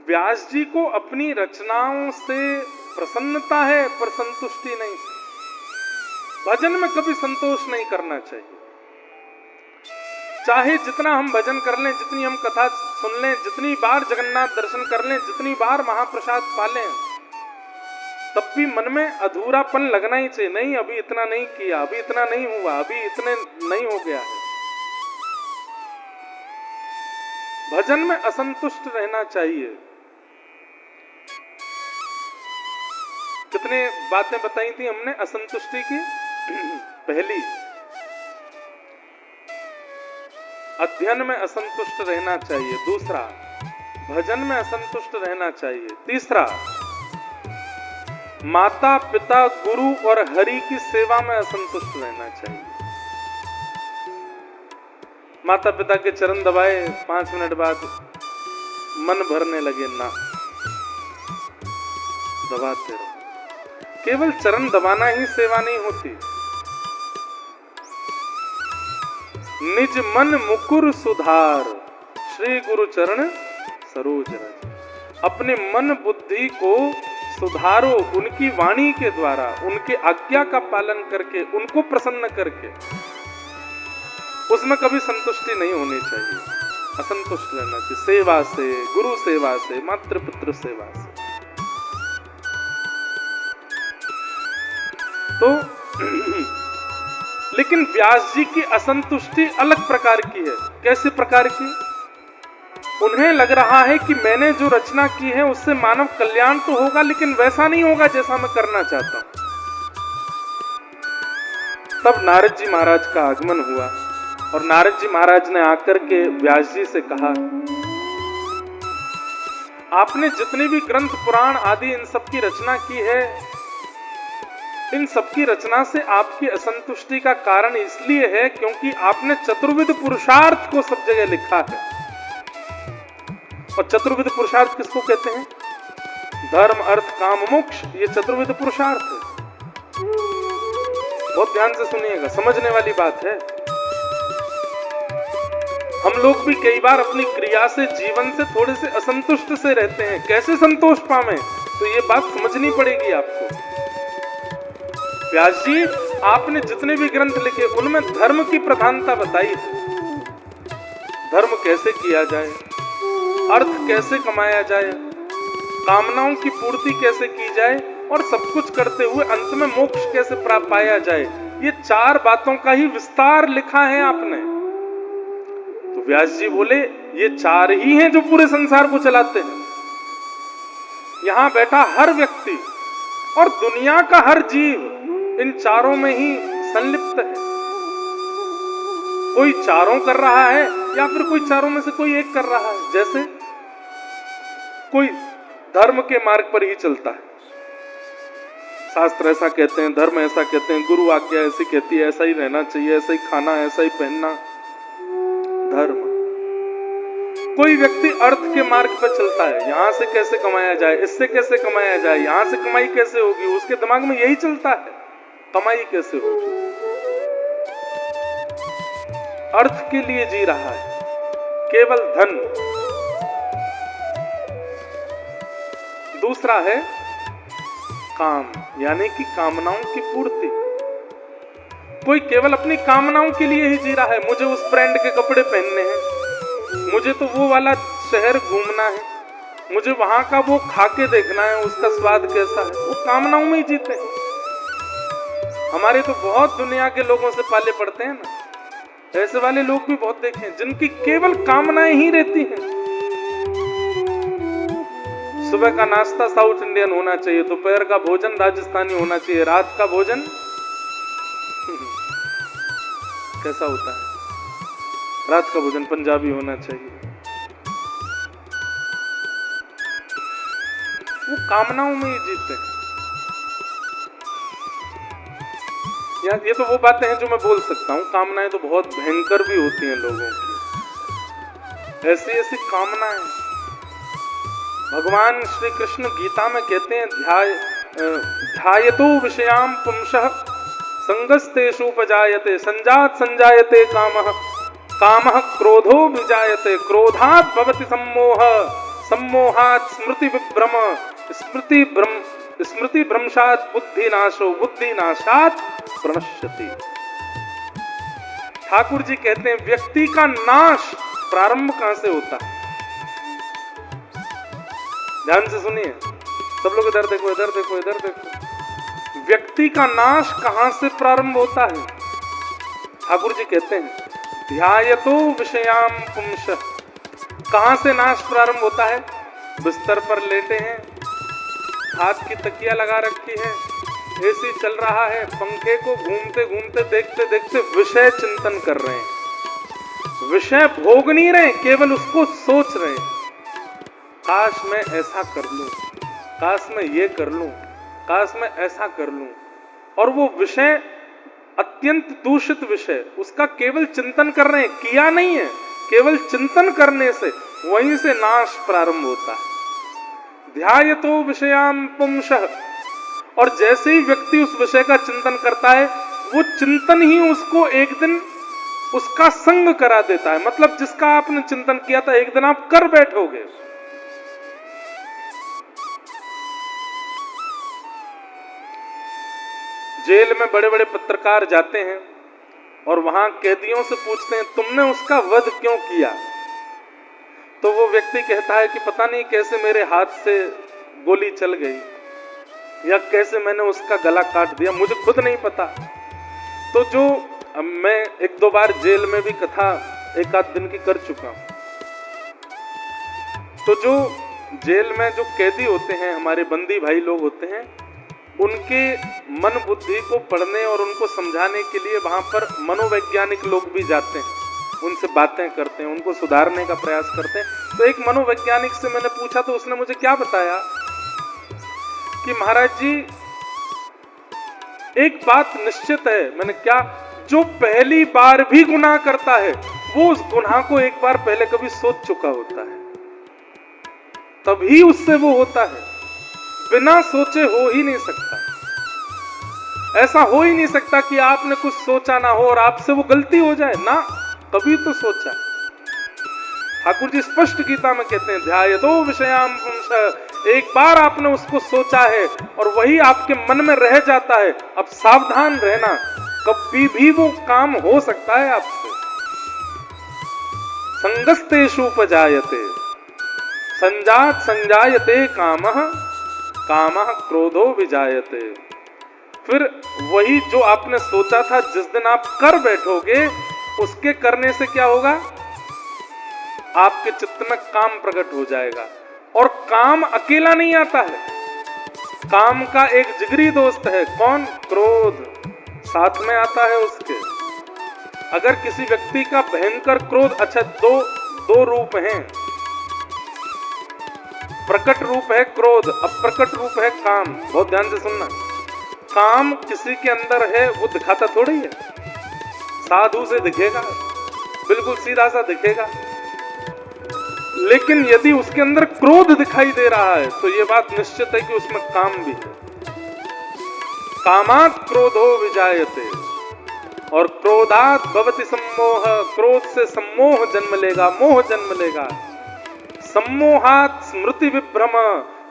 व्यास जी को अपनी रचनाओं से प्रसन्नता है पर संतुष्टि नहीं। भजन में कभी संतोष नहीं करना चाहिए। चाहे जितना हम भजन कर लें, जितनी हम कथा सुन लें, जितनी बार जगन्नाथ दर्शन कर लें, जितनी बार महाप्रसाद पालें, तब भी मन में अधूरापन लगना ही चाहिए। नहीं, अभी इतना नहीं किया, अभी इतना नहीं हुआ, अभी इतने नहीं हो गया है। भजन में असंतुष्ट रहना चाहिए। कितने बातें बताई थी हमने असंतुष्टि की। पहली, अध्ययन में असंतुष्ट रहना चाहिए। दूसरा, भजन में असंतुष्ट रहना चाहिए। तीसरा, माता पिता गुरु और हरि की सेवा में असंतुष्ट रहना चाहिए। माता पिता के चरण दबाए, 5 मिनट बाद मन भरने लगे ना, दबाते रहो। केवल चरण दबाना ही सेवा नहीं होती। निज मन मुकुर सुधार, श्री गुरु चरण सरोज रज। अपने मन बुद्धि को सुधारो उनकी वाणी के द्वारा, उनके आज्ञा का पालन करके, उनको प्रसन्न करके। उसमें कभी संतुष्टि नहीं होनी चाहिए, असंतुष्ट रहना चाहिए। सेवा से, गुरु सेवा से, मातृ पुत्र सेवा से। तो लेकिन व्यास जी की असंतुष्टि अलग प्रकार की है। कैसे प्रकार की? उन्हें लग रहा है कि मैंने जो रचना की है उससे मानव कल्याण तो होगा, लेकिन वैसा नहीं होगा जैसा मैं करना चाहता हूं। तब नारद जी महाराज का आगमन हुआ और नारद जी महाराज ने आकर के व्यास जी से कहा, आपने जितने भी ग्रंथ पुराण आदि इन सब की रचना की है, इन सबकी रचना से आपकी असंतुष्टि का कारण इसलिए है क्योंकि आपने चतुर्विध पुरुषार्थ को सब जगह लिखा है। और चतुर्विध पुरुषार्थ किसको कहते हैं? धर्म, अर्थ, काम, मोक्ष, ये चतुर्विध पुरुषार्थ है। बहुत ध्यान से सुनिएगा, समझने वाली बात है। हम लोग भी कई बार अपनी क्रिया से, जीवन से थोड़े से असंतुष्ट से रहते हैं। कैसे संतोष पावें? तो ये बात समझनी पड़ेगी आपको। व्यास जी, आपने जितने भी ग्रंथ लिखे उनमें धर्म की प्रधानता बताई है। धर्म कैसे किया जाए, अर्थ कैसे कमाया जाए, कामनाओं की पूर्ति कैसे की जाए, और सब कुछ करते हुए अंत में मोक्ष कैसे प्राप्त पाया जाए, ये 4 बातों का ही विस्तार लिखा है आपने। तो व्यास जी बोले, ये 4 ही हैं जो पूरे संसार को चलाते हैं। यहां बैठा हर व्यक्ति और दुनिया का हर जीव इन 4 में ही संलिप्त है। कोई 4 कर रहा है या फिर कोई 4 में से कोई एक कर रहा है। जैसे कोई धर्म के मार्ग पर ही चलता है, शास्त्र ऐसा कहते हैं, धर्म ऐसा कहते हैं, गुरु आज्ञा ऐसी कहती है, ऐसा ही रहना चाहिए, ऐसा ही खाना, ऐसा ही पहनना, धर्म। कोई व्यक्ति अर्थ के मार्ग पर चलता है, यहां से कैसे कमाया जाए, इससे कैसे कमाया जाए, यहां से कमाई कैसे होगी, उसके दिमाग में यही चलता है, कमाई कैसे होगी। अर्थ के लिए जी रहा है, केवल धन। दूसरा है काम, यानी कि कामनाओं की पूर्ति। कोई केवल अपनी कामनाओं के लिए ही जी रहा है। मुझे उस ब्रांड के कपड़े पहनने हैं, मुझे तो वो वाला शहर घूमना है, मुझे वहां का वो खा के देखना है, उसका स्वाद कैसा है। वो कामनाओं में ही जीते हैं। हमारे तो बहुत दुनिया के लोगों से पाले पड़ते हैं ना। ऐसे वाले लोग भी बहुत देखे हैं जिनकी केवल कामनाएं ही रहती हैं। सुबह का नाश्ता साउथ इंडियन होना चाहिए, दोपहर का भोजन राजस्थानी होना चाहिए, रात का भोजन कैसा होता है? रात का भोजन पंजाबी होना चाहिए। वो कामनाओं में ही जीते हैं। ये तो वो बातें हैं जो मैं बोल सकता हूँ। कामनाएं तो बहुत भयंकर भी होती हैं लोगों की। ऐसी ऐसी कामनाएं भगवान श्री कृष्ण गीता में कहते हैं, ध्यायतो विषयाम पुंसः संगस्तेषुपजायते संजात संजायते कामः कामः क्रोधो विजायते क्रोधात् भवति सम्मोहः सम्मोहात् स्मृति विभ्रम स्मृति भ्रंशात् बुद्धि नाशो बुद्धि नाशात् प्रणश्यति। ठाकुर जी कहते हैं व्यक्ति का नाश प्रारंभ कहां से होता है? ध्यान से सुनिए सब लोग, इधर देखो इधर देखो इधर देखो। व्यक्ति का नाश कहां से प्रारंभ होता है? ठाकुर जी कहते हैं ध्यायतो विषयाम पुंसः। कहां से नाश प्रारंभ होता है? बिस्तर पर लेटे हैं, हाथ की तकिया लगा रखी है, एसी चल रहा है, पंखे को घूमते घूमते देखते देखते विषय चिंतन कर रहे हैं। विषय भोग नहीं रहे, केवल उसको सोच रहे हैं। काश मैं ऐसा कर लूं, काश मैं ये कर लूं, काश मैं ऐसा कर लूं। और वो विषय अत्यंत दूषित विषय, उसका केवल चिंतन कर रहे हैं, किया नहीं है, केवल चिंतन करने से वहीं से नाश प्रारंभ होता है। ध्यायतो विषयाम पुंसः। और जैसे ही व्यक्ति उस विषय का चिंतन करता है, वो चिंतन ही उसको एक दिन उसका संग करा देता है। मतलब जिसका आपने चिंतन किया था, एक दिन आप कर बैठोगे। जेल में बड़े बड़े पत्रकार जाते हैं और वहां कैदियों से पूछते हैं तुमने उसका वध क्यों किया? तो वो व्यक्ति कहता है कि पता नहीं कैसे मेरे हाथ से गोली चल गई, या कैसे मैंने उसका गला काट दिया, मुझे खुद नहीं पता। तो जो मैं एक दो बार जेल में भी कथा एक आध दिन की कर चुका हूं। तो जो जेल में जो कैदी होते हैं, हमारे बंदी भाई लोग होते हैं, उनके मन बुद्धि को पढ़ने और उनको समझाने के लिए वहां पर मनोवैज्ञानिक लोग भी जाते हैं, उनसे बातें करते हैं, उनको सुधारने का प्रयास करते हैं। तो एक मनोवैज्ञानिक से मैंने पूछा तो उसने मुझे क्या बताया कि महाराज जी एक बात निश्चित है। मैंने क्या? जो पहली बार भी गुनाह करता है वो उस गुनाह को एक बार पहले कभी सोच चुका होता है, तभी उससे वो होता है। बिना सोचे हो ही नहीं सकता। ऐसा हो ही नहीं सकता कि आपने कुछ सोचा ना हो और आपसे वो गलती हो जाए ना, तभी तो सोचा। ठाकुर जी स्पष्ट गीता में कहते हैं ध्यायतो विषयाम पुंसः। एक बार आपने उसको सोचा है और वही आपके मन में रह जाता है। अब सावधान रहना, कभी भी वो काम हो सकता है आपसे। संगस्तेषु उपजायते संजात संजायते कामः कामः क्रोधो विजायते। फिर वही जो आपने सोचा था, जिस दिन आप कर बैठोगे, उसके करने से क्या होगा? आपके चित्त में काम प्रकट हो जाएगा। और काम अकेला नहीं आता है, काम का एक जिगरी दोस्त है। कौन? क्रोध साथ में आता है उसके। अगर किसी व्यक्ति का भयंकर क्रोध, अच्छा दो रूप हैं, प्रकट रूप है क्रोध, अप्रकट रूप है काम। बहुत ध्यान से सुनना। काम किसी के अंदर है, वो दिखाता थोड़ी है, साधु से दिखेगा, बिल्कुल सीधा सा दिखेगा। लेकिन यदि उसके अंदर क्रोध दिखाई दे रहा है तो यह बात निश्चित है कि उसमें काम भी है। कामात् क्रोधो विजायते और क्रोधात् भवति सम्मोह। क्रोध से सम्मोह जन्म लेगा, मोह जन्म लेगा। सम्मोहात् स्मृति विभ्रम।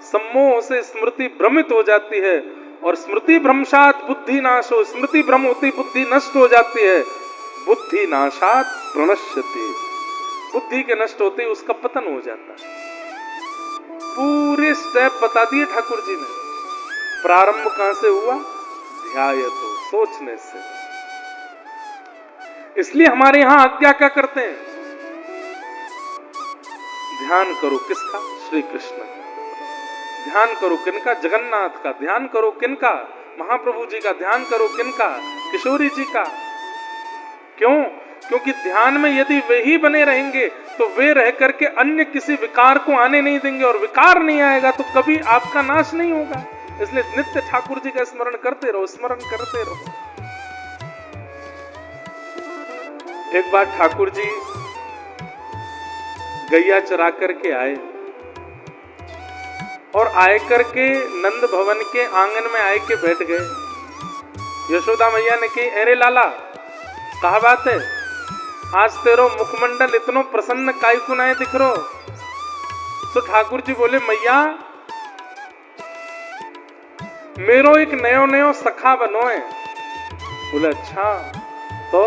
सम्मोह से स्मृति भ्रमित हो जाती है और स्मृति भ्रंशात् बुद्धि नाशो। स्मृति भ्रम होती बुद्धि नष्ट हो जाती है। बुद्धि नाशात् प्रणश्यति। बुद्धि के नष्ट होते ही उसका पतन हो जाता है। पूरे स्टेप बता दिए ठाकुर जी ने। प्रारंभ कहां से हुआ? ध्यायतो, सोचने से। इसलिए हमारे यहां आज्ञा क्या करते हैं? ध्यान करो किसका? श्री कृष्ण का। ध्यान करो किनका? जगन्नाथ का। ध्यान करो किनका? महाप्रभु जी का। ध्यान करो किनका? किशोरी जी का। क्यों? क्योंकि ध्यान में यदि वे ही बने रहेंगे तो वे रह करके अन्य किसी विकार को आने नहीं देंगे, और विकार नहीं आएगा तो कभी आपका नाश नहीं होगा। इसलिए नित्य ठाकुर जी का स्मरण करते रहो, स्मरण करते रहो। एक बार ठाकुर जी गैया चरा करके आए और आए करके नंद भवन के आंगन में आए के बैठ गए। यशोदा मैया ने कही, अरे लाला कहा बात है, आज तेरो मुखमंडल इतनो प्रसन्न काई कुनाए दिख रो। तो ठाकुर जी बोले मैया मेरो एक नयो नयो सखा बनो है। बोले अच्छा। तो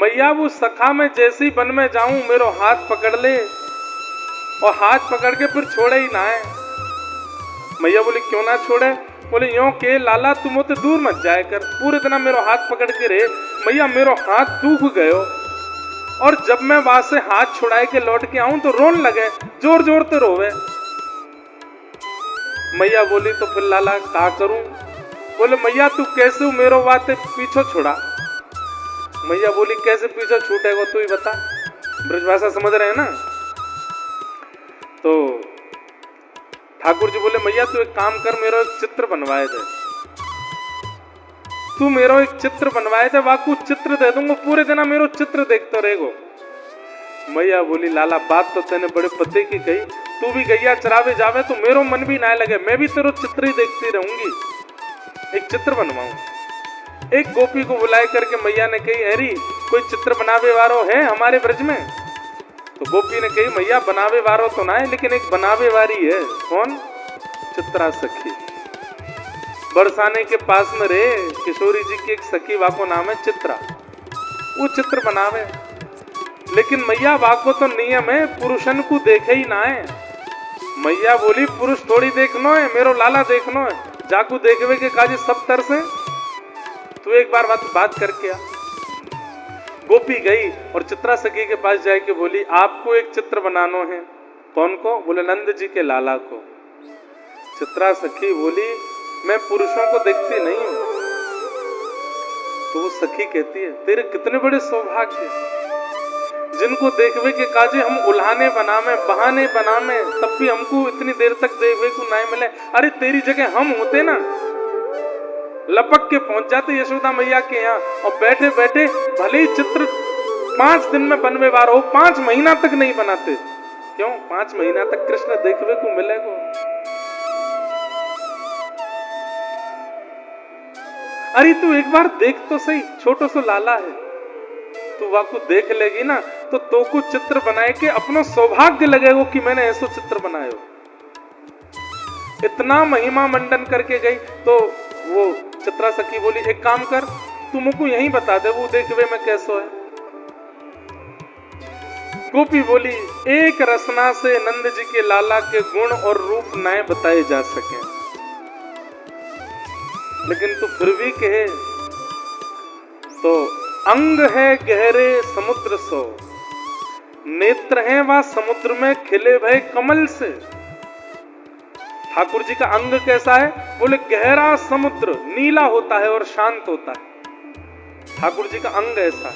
मैया वो सखा में जैसे ही वन में जाऊं मेरो हाथ पकड़ ले और हाथ पकड़ के फिर छोड़े ही ना है। मैया बोली क्यों ना छोड़े? बोले यूं के लाला तुम तो दूर मत जाए कर, पूरे दिन मेरो हाथ पकड़ के रहे। मैया मेरो हाथ दुख गयो और जब मैं वहां से हाथ छुड़ाए के लौट के आऊं तो रोन लगे, जोर जोर से रोवे। मैया बोली तो फिर लाला क्या करूं? बोले मैया तू कैसे मेरो बात पीछे छुड़ा। मैया बोली कैसे पीछे छूटेगा तू ही बता, ब्रजभाषा समझ रहे हैं ना। तो ठाकुर जी बोले मैया तू एक काम कर, मेरा एक चित्र बनवाए दे, तू मेरा एक चित्र बनवाए दे, वाकू चित्र दे दूंगा, पूरे दिन मेरो चित्र देखते रहेगो। मैया बोली लाला बात तो तेने बड़े पते की कही, तू भी गैया चरावे जावे तो मेरो मन भी ना लगे, मैं भी तेरो चित्र ही देखती रहूंगी, एक चित्र बनवाऊं। एक गोपी को बुलाए करके मैया ने कही अरे कोई चित्र बनावे वारो है हमारे ब्रज में? तो गोपी ने कही मैया बनावे वारो तो ना है, लेकिन एक बनावे वारी है। कौन? चित्रा सखी। बरसाने के पास में रे किशोरी जी की एक सखी, वाको नाम है चित्रा, वो चित्र बनावे। लेकिन मैया वाको तो नियम है पुरुषन को देखे ही ना है। मैया बोली पुरुष थोड़ी देखनो है, मेरो लाला देखनो है, जाकू देखवे के काजी सब तरस है, तू एक बार बात करके आ। गोपी गई और चित्रा सखी के पास जाके बोली आपको एक चित्र बनाना है। कौन को? बोले नंद जी के लाला को। चित्रा सखी बोली मैं पुरुषों को देखती नहीं हूं। तो वो सखी कहती है तेरे कितने बड़े सौभाग्य, जिनको देखवे के काजे हम उल्हाने बनावे, बहाने बनावे, तब भी हमको इतनी देर तक देखवे को नहीं मिले। अरे तेरी जगह हम होते ना, लपक के पहुंच जाते यशोदा मैया के यहाँ और बैठे बैठे भले ही चित्र 5 दिन में बनवे वार हो, 5 महीना तक नहीं बनाते। क्यों? 5 महीना तक कृष्ण देखवे को मिलेगा। अरे तू एक बार देख तो सही, छोटो सो लाला है, तू वाकू देख लेगी ना तो को चित्र बनाए के अपनो सौभाग्य लगेगा कि मैंने ऐसा चित्र बनायो। इतना महिमा मंडन करके गई तो वो चित्रा सखी बोली एक काम कर तू मुझको यहीं बता दे वो देखवे में कैसो है। गोपी बोली एक रसना से नंद जी के लाला के गुण और रूप नए बताए जा सके, लेकिन तू फिर भी कहे तो अंग है गहरे समुद्र सो, नेत्र हैं वह समुद्र में खिले भय कमल से। ठाकुर जी का अंग कैसा है? बोले गहरा समुद्र, नीला होता है और शांत होता है, ठाकुर जी का अंग ऐसा है।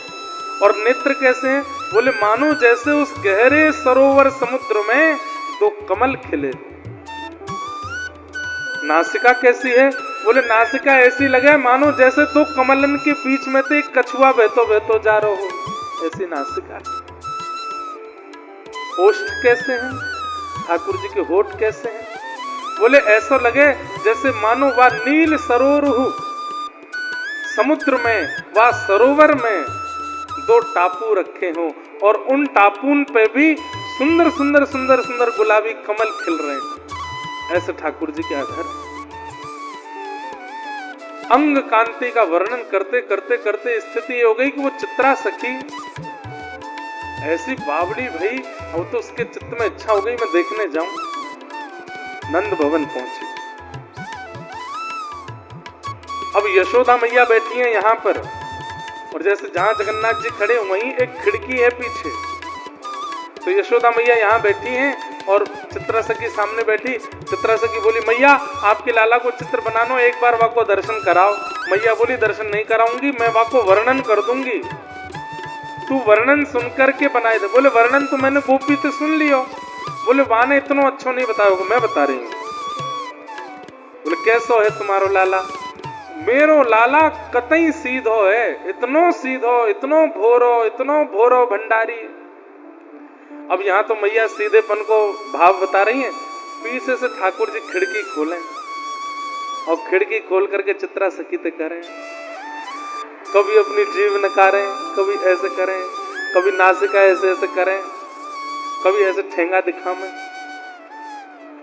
और नेत्र कैसे हैं? बोले मानो जैसे उस गहरे सरोवर समुद्र में 2 कमल खिले। नासिका कैसी है? बोले नासिका ऐसी लगे मानो जैसे 2 कमलन के बीच में से एक कछुआ बहतो बहतो जा रहा हो, ऐसी नासिका। ओष्ठ कैसे हैं? ठाकुर जी के होठ कैसे हैं? बोले ऐसा लगे जैसे मानो वह नील सरोवर समुद्र में, वह सरोवर में 2 टापू रखे हों और उन टापून पे भी सुंदर सुंदर सुंदर सुंदर गुलाबी कमल खिल रहे हैं। ऐसे ठाकुर जी के आधार अंग कांति का वर्णन करते करते करते स्थिति हो गई कि वो चित्रा सखी ऐसी बावड़ी भई, अब तो उसके चित्त में इच्छा हो गई मैं देखने जाऊं। नंद भवन पहुंची। अब यशोदा मैया बैठी हैं यहाँ पर, और जैसे जहां जगन्नाथ जी खड़े वहीं एक खिड़की है पीछे, तो यशोदा मैया यहाँ बैठी हैं और चित्रा सखी सामने बैठी। चित्रा सखी बोली मैया आपके लाला को चित्र बनानो, एक बार वाको दर्शन कराओ। मैया बोली दर्शन नहीं कराऊंगी, मैं वाको वर्णन कर दूंगी, तू वर्णन सुनकर के बनाए दे। बोले वर्णन तो मैंने गोपी से सुन लियो। बोले वाह ने इतना अच्छा नहीं बताओगे, मैं बता रही हूँ। बोले कैसो है तुम्हारो लाला? मेरो लाला कतई सीधो है, इतनो सीधो, इतनो भोरो भंडारी। अब यहाँ तो मैया सीधेपन को भाव बता रही हैं। पीछे से ठाकुर जी खिड़की खोलें और खिड़की खोल करके चित्रा सखी ते करें, कभी अपनी जीभ नकारें, कभी ऐसे करें, कभी नासिका ऐसे ऐसे करें, कभी ऐसे ठेंगा दिखा मैं।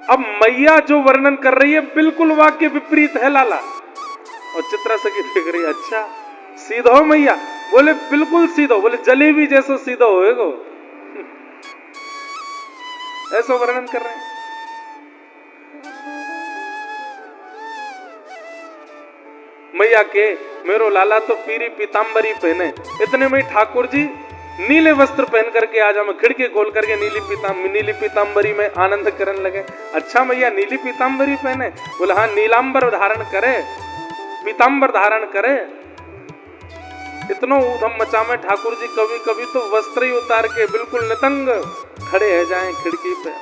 अब मैया जो वर्णन कर रही है बिल्कुल वाक्य विपरीत है लाला। और चित्रा सखी देख रही है, अच्छा सीधा हो मैया? बोले बिल्कुल सीधा। बोले जलेबी जैसा सीधा होएगा। ऐसा वर्णन कर रहे हैं। मैया के मेरो लाला तो पीरी पीताम्बरी पहने, इतने में ठाकुर जी नीले वस्त्र पहन करके आ जा, मैं खिड़की खोल करके नीली पीताम्बरी में आनंद करने लगे। अच्छा मैया नीली पीताम्बरी पहने? बोले हाँ, नीलांबर धारण करे, पीताम्बर धारण करे। इतना ऊधम मचा में ठाकुर जी कभी कभी तो वस्त्र ही उतार के बिल्कुल नितंग खड़े रह जाएं खिड़की पे।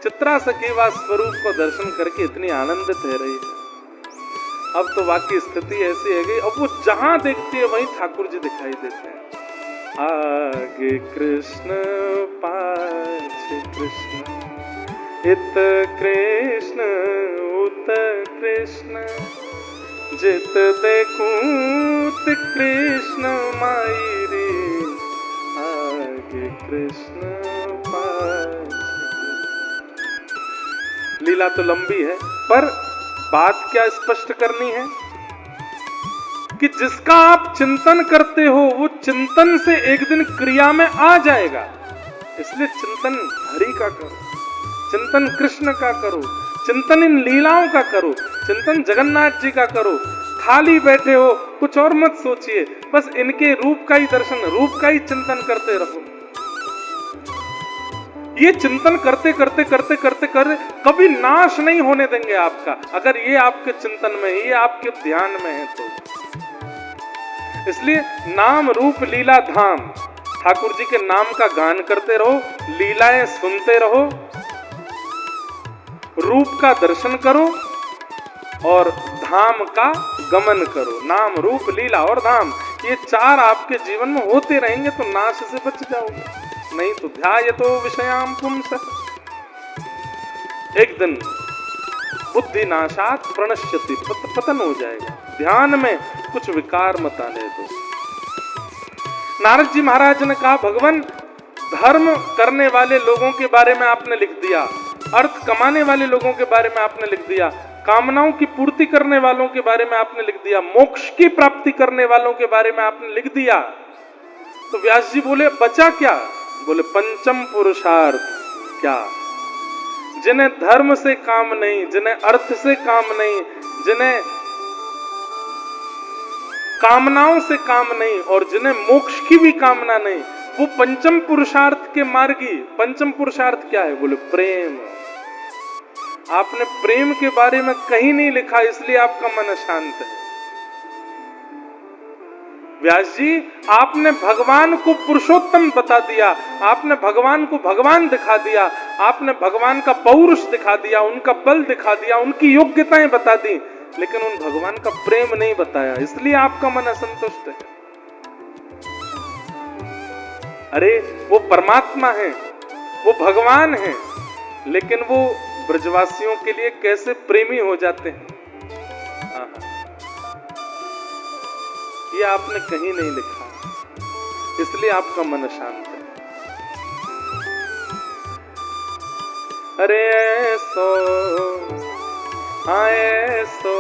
चित्रा सखी वा स्वरूप को दर्शन करके इतनी आनंदित है रही है। अब तो वाकई स्थिति ऐसी है गई, अब वो जहां देखती है वहीं ठाकुर जी दिखाई देते हैं। आगे कृष्ण पाछे कृष्ण, इत कृष्ण उत कृष्ण, जित देखूं कृष्ण माई रे। आगे कृष्ण पाछे। लीला तो लंबी है, पर बात क्या स्पष्ट करनी है कि जिसका आप चिंतन करते हो वो चिंतन से एक दिन क्रिया में आ जाएगा। इसलिए चिंतन हरि का करो, चिंतन कृष्ण का करो, चिंतन इन लीलाओं का करो, चिंतन जगन्नाथ जी का करो। खाली बैठे हो कुछ और मत सोचिए, बस इनके रूप का ही दर्शन, रूप का ही चिंतन करते रहो। ये चिंतन करते करते करते करते करते कभी नाश नहीं होने देंगे आपका, अगर ये आपके चिंतन में, ये आपके ध्यान में है तो। इसलिए नाम रूप लीला धाम, ठाकुर जी के नाम का गान करते रहो, लीलाएं सुनते रहो, रूप का दर्शन करो और धाम का गमन करो। नाम रूप लीला और धाम, ये चार आपके जीवन में होते रहेंगे तो नाश से बच जाओगे, नहीं तो ध्यायतो विषयाम पुंसः। एक दिन बुद्धि नाशात प्रणश्यति, पतन हो जाएगा। ध्यान में कुछ विकार मत आने दो। नारद जी महाराज ने कहा, भगवान धर्म करने वाले लोगों के बारे में आपने लिख दिया, अर्थ कमाने वाले लोगों के बारे में आपने लिख दिया, कामनाओं की पूर्ति करने वालों के बारे में आपने लिख दिया, मोक्ष की प्राप्ति करने वालों के बारे में आपने लिख दिया। तो व्यास जी बोले बचा क्या? बोले पंचम पुरुषार्थ। क्या? जिन्हें धर्म से काम नहीं, जिन्हें अर्थ से काम नहीं, जिन्हें कामनाओं से काम नहीं और जिन्हें मोक्ष की भी कामना नहीं, वो पंचम पुरुषार्थ के मार्गी। पंचम पुरुषार्थ क्या है? बोले प्रेम। आपने प्रेम के बारे में कहीं नहीं लिखा, इसलिए आपका मन अशांत है। व्यास जी, आपने भगवान को पुरुषोत्तम बता दिया, आपने भगवान को भगवान दिखा दिया, आपने भगवान का पौरुष दिखा दिया, उनका बल दिखा दिया, उनकी योग्यताएं बता दी, लेकिन उन भगवान का प्रेम नहीं बताया, इसलिए आपका मन असंतुष्ट है। अरे वो परमात्मा है, वो भगवान है, लेकिन वो ब्रजवासियों के लिए कैसे प्रेमी हो जाते हैं, ये आपने कहीं नहीं लिखा, इसलिए आपका मन शांत है। अरे ऐसो ऐसो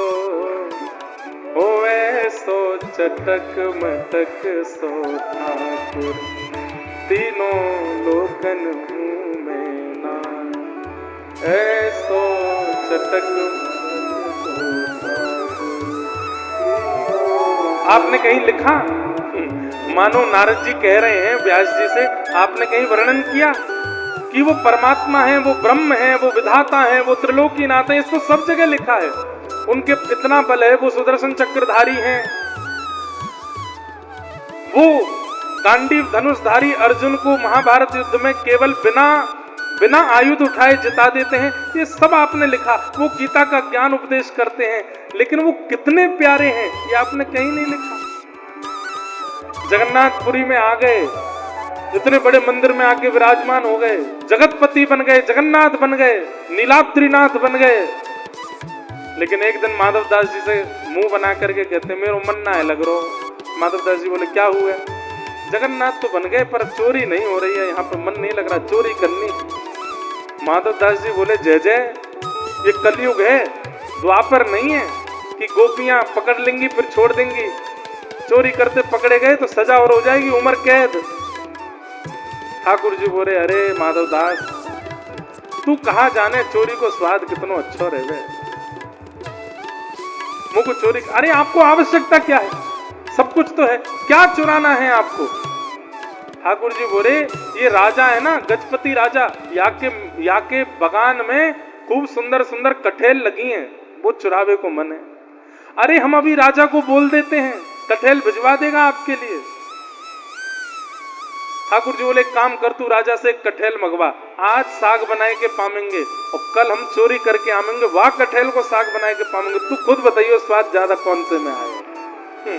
ओ ऐसो चटक मटक सो ठाकुर, तीनों लोकन में ना। ऐसो चटक आपने कहीं लिखा? मानो नारद जी कह रहे हैं व्यास जी से, आपने कहीं वर्णन किया कि वो परमात्मा है, वो ब्रह्म है, वो विधाता है, वो त्रिलोकीनाथ है? इसको सब जगह लिखा है। उनके इतना बल है, वो सुदर्शन चक्रधारी हैं, वो गांडीव धनुषधारी अर्जुन को महाभारत युद्ध में केवल बिना आयुध उठाए जिता देते हैं। ये सब आपने लिखा। वो गीता का ज्ञान उपदेश करते हैं, लेकिन वो कितने प्यारे हैं ये आपने कहीं नहीं लिखा। जगन्नाथपुरी में आ गए, इतने बड़े मंदिर में आके विराजमान हो गए, जगतपति बन गए, जगन्नाथ बन गए, नीलाद्रीनाथ बन गए, लेकिन एक दिन माधव दास जी से मुंह बना करके कहते मेरे मन ना है लग रो। माधव दास जी बोले क्या हुआ? जगन्नाथ तो बन गए पर चोरी नहीं हो रही है, यहाँ पे मन नहीं लग रहा, चोरी करनी। माधव दास जी बोले जय जय, ये कलयुग है, द्वापर नहीं है कि गोपियां पकड़ लेंगी फिर छोड़ देंगी। चोरी करते पकड़े गए तो सजा और हो जाएगी, उम्र कैद। ठाकुर जी बोले अरे माधव दास, तू कहा जाने चोरी को स्वाद कितना अच्छा रहे। मुझको चोरी, अरे आपको आवश्यकता क्या है, सब कुछ तो है, क्या चुराना है आपको। ठाकुर जी बोले ये राजा है ना, गजपति राजा, या के बगान में खूब सुंदर सुंदर कठेल लगी हैं, वो चुरावे को मन है। अरे हम अभी राजा को बोल देते हैं, कठेल भिजवा देगा आपके लिए। ठाकुर जी बोले एक काम कर, तू राजा से एक कठेल मंगवा, आज साग बनाए के पामेंगे और कल हम चोरी करके आवेंगे, वाह कठेल को साग बनाए के पामेंगे। तू खुद बताइयो स्वाद ज्यादा कौन से में आए।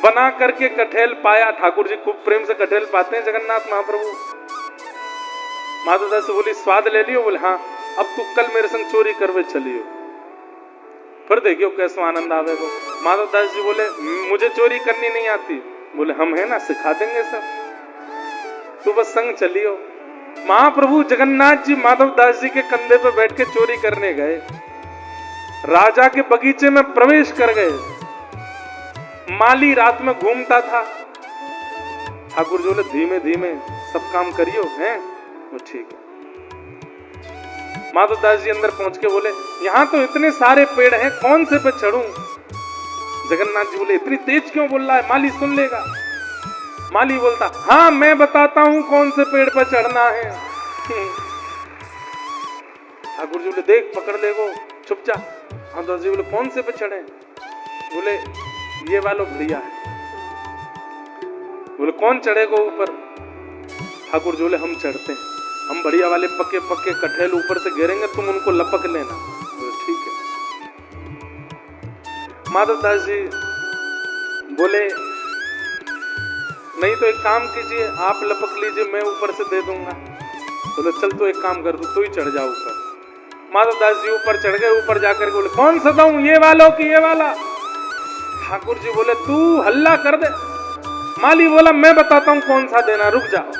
बना करके कठेल पाया। ठाकुर जी खूब प्रेम से कठेल पाते हैं जगन्नाथ महाप्रभु। माधव दास से बोली स्वाद ले लियो, बोले हाँ, अब तू कल मेरे संग चोरी करवे चलियो, फिर देखियो कैसा आनंद आवेगा। माधव दास जी बोले मुझे चोरी करनी नहीं आती, बोले हम है ना, सिखा देंगे सब, तू बस संग चलियो। महाप्रभु जगन्नाथ जी माधव दास जी के कंधे पे बैठ के चोरी करने गए, राजा के बगीचे में प्रवेश कर गए। माली रात में घूमता था। ठाकुर जी बोले धीमे धीमे सब काम करियो, हैं वो ठीक है। माधव दास जी अंदर पहुंच के बोले यहाँ तो इतने सारे पेड़ हैं, कौन से पे चढ़ूं। जगन्नाथ जी बोले इतनी तेज क्यों बोल रहा है, माली सुन लेगा। माली बोलता हाँ मैं बताता हूं कौन से पेड़ पर चढ़ना है। ठाकुर जी बोले देख पकड़ ले वो, छुप जा। माधव दास जी बोले कौन से पे चढ़े, बोले ये वालों बढ़िया है। बोले कौन चढ़ेगा ऊपर। ठाकुर जी बोले हम चढ़ते हैं, हम बढ़िया वाले पक्के पक्के कठेल ऊपर से गिरेंगे, तुम उनको लपक लेना। बोले ठीक है। माधव दास जी बोले नहीं तो एक काम कीजिए, आप लपक लीजिए, मैं ऊपर से दे दूंगा। बोले चल तो एक काम कर, तू ही चढ़ जा ऊपर। माधव दास जी ऊपर चढ़ गए। ऊपर जाकर बोले कौन सा दूं, ये वालों की ये वाला। ठाकुर जी बोले तू हल्ला कर दे। माली बोला मैं बताता हूं कौन सा देना, रुक जाओ।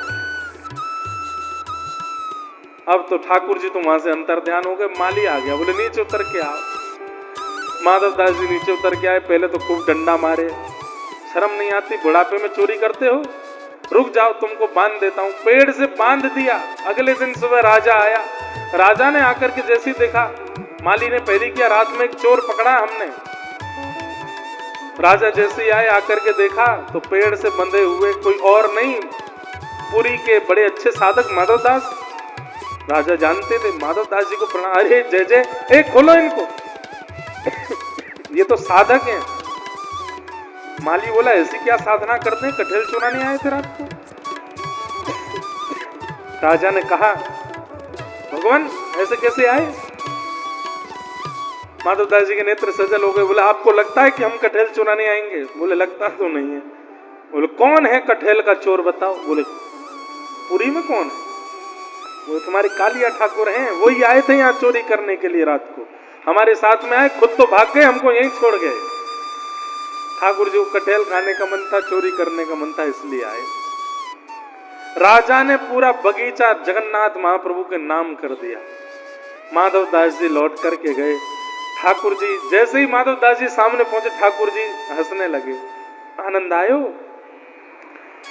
अब तो ठाकुर जी तो वहां से अंतर ध्यान हो गए। माली आ गया, बोले नीचे उतर के आओ। माधव दास जी नीचे उतर के आए। पहले तो खूब डंडा मारे, शर्म नहीं आती, बुढ़ापे में चोरी करते हो, रुक जाओ तुमको बांध देता हूं। पेड़ से बांध दिया। अगले दिन सुबह राजा आया। राजा ने आकर के जैसे ही देखा, माली ने पहली किया रात में एक चोर पकड़ा हमने। राजा जैसे ही आए, आकर के देखा तो पेड़ से बंधे हुए कोई और नहीं, पुरी के बड़े अच्छे साधक माधव दास। राजा जानते थे, माधव दास जी को प्रणाम। अरे जय जय, एक खोलो इनको, ये तो साधक हैं। माली बोला ऐसी क्या साधना करते हैं, कठेल चुराने आए थे रात को। राजा ने कहा भगवान ऐसे कैसे आए। माधव दास जी के नेत्र सजल हो गए। बोले आपको लगता है कि हम कठेल चुराने आएंगे। बोले लगता तो नहीं है। बोले कौन है कठेल का चोर बताओ। बोले पुरी में कौन है। वो तुम्हारे कालिया ठाकुर हैं, वही आए थे यहाँ चोरी करने के लिए रात को, हमारे साथ में आए, खुद तो भाग गए, हमको यहीं छोड़ गए। ठाकुर जी को कठेल खाने का मन था, चोरी करने का मन था, इसलिए आए। राजा ने पूरा बगीचा जगन्नाथ महाप्रभु के नाम कर दिया। माधव दास जी लौट करके गए। ठाकुर जी जैसे ही माधव दास जी सामने पहुंचे, ठाकुर जी हंसने लगे। आनंद आयो।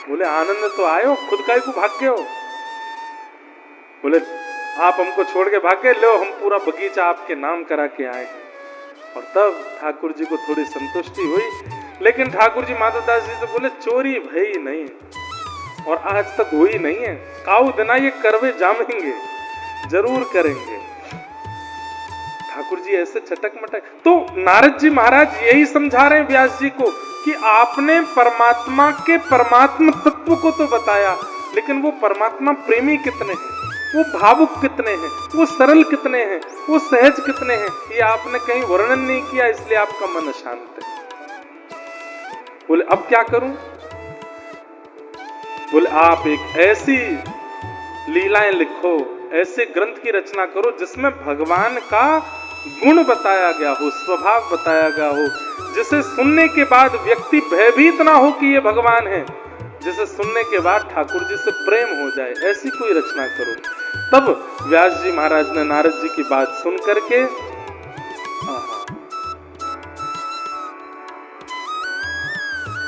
बोले आनंद तो आयो, खुद का ही को भाग गए हो। बोले आप हमको छोड़ के भाग गए, लो हम पूरा बगीचा आपके नाम करा के आए। और तब ठाकुर जी को थोड़ी संतुष्टि हुई। लेकिन ठाकुर जी माधव दास जी से बोले चोरी भई नहीं और आज तक हुई नहीं है, काऊ दिना ये करवे जामेंगे, जरूर करेंगे। ठाकुर जी ऐसे चटक मटक। तो नारद जी महाराज यही समझा रहे हैं व्यास जी को कि आपने परमात्मा के परमात्मा तत्व को तो बताया, लेकिन वो परमात्मा प्रेमी कितने हैं, वो भावुक कितने हैं, वो सरल कितने हैं, वो सहज कितने हैं, ये आपने कहीं वर्णन नहीं किया, इसलिए आपका मन अशांत है। बोले अब क्या करूं। बोले आप एक ऐसी लीलाएं लिखो, ऐसे ग्रंथ की रचना करो जिसमें भगवान का गुण बताया गया हो, स्वभाव बताया गया हो, जिसे सुनने के बाद व्यक्ति भयभीत ना हो कि ये भगवान है, जिसे सुनने के बाद ठाकुर जी से प्रेम हो जाए, ऐसी कोई रचना करो। तब व्यास जी महाराज ने नारद जी की बात सुन करके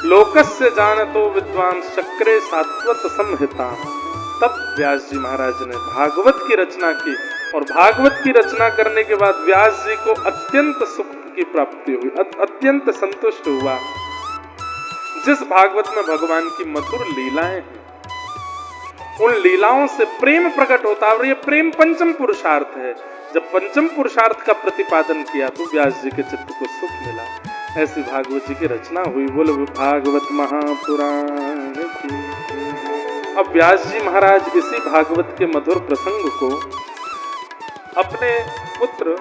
लोकस्य जानतो विद्वान चक्रे सात्वत संहिता, तब व्यास जी महाराज ने भागवत की रचना की। और भागवत की रचना करने के बाद व्यास जी को अत्यंत सुख की प्राप्ति हुई, अत्यंत संतुष्ट हुआ। जिस भागवत में भगवान की मधुर लीलाएं हैं, उन लीलाओं से प्रेम प्रकट होता है। और ये प्रेम पंचम पुरुषार्थ है। जब पंचम पुरुषार्थ का प्रतिपादन किया तो व्यास जी के चित्त को सुख मिला। ऐसी भागवत जी की रचना हुई। बोलो भागवत महापुराण की। अब व्यास जी महाराज इसी भागवत के मधुर प्रसंग को अपने पुत्र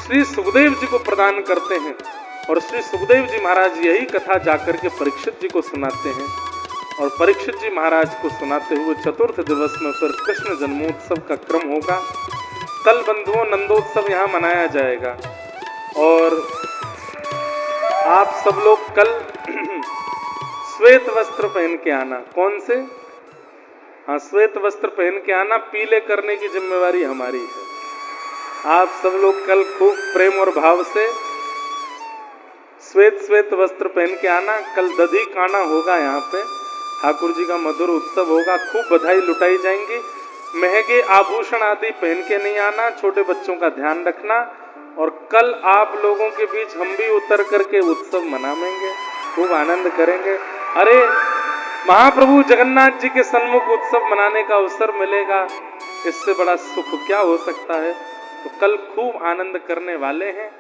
श्री सुखदेव जी को प्रदान करते हैं। और श्री सुखदेव जी महाराज यही कथा जाकर के परीक्षित जी को सुनाते हैं। और परीक्षित जी महाराज को सुनाते हुए चतुर्थ दिवस में फिर कृष्ण जन्मोत्सव का क्रम होगा। कल बंधुओं नंदोत्सव यहाँ मनाया जाएगा। और आप सब लोग कल श्वेत वस्त्र पहन के आना। कौन से? हाँ, श्वेत वस्त्र पहन के आना। पीले करने की जिम्मेवारी हमारी है। आप सब लोग कल खूब प्रेम और भाव से श्वेत वस्त्र पहन के आना। कल दधी काना होगा, यहाँ पे ठाकुर जी का मधुर उत्सव होगा। खूब बधाई लुटाई जाएंगी। महंगे आभूषण आदि पहन के नहीं आना, छोटे बच्चों का ध्यान रखना। और कल आप लोगों के बीच हम भी उतर करके उत्सव मनाएंगे, खूब आनंद करेंगे। अरे महाप्रभु जगन्नाथ जी के सन्मुख उत्सव मनाने का अवसर मिलेगा, इससे बड़ा सुख क्या हो सकता है। तो कल खूब आनंद करने वाले हैं।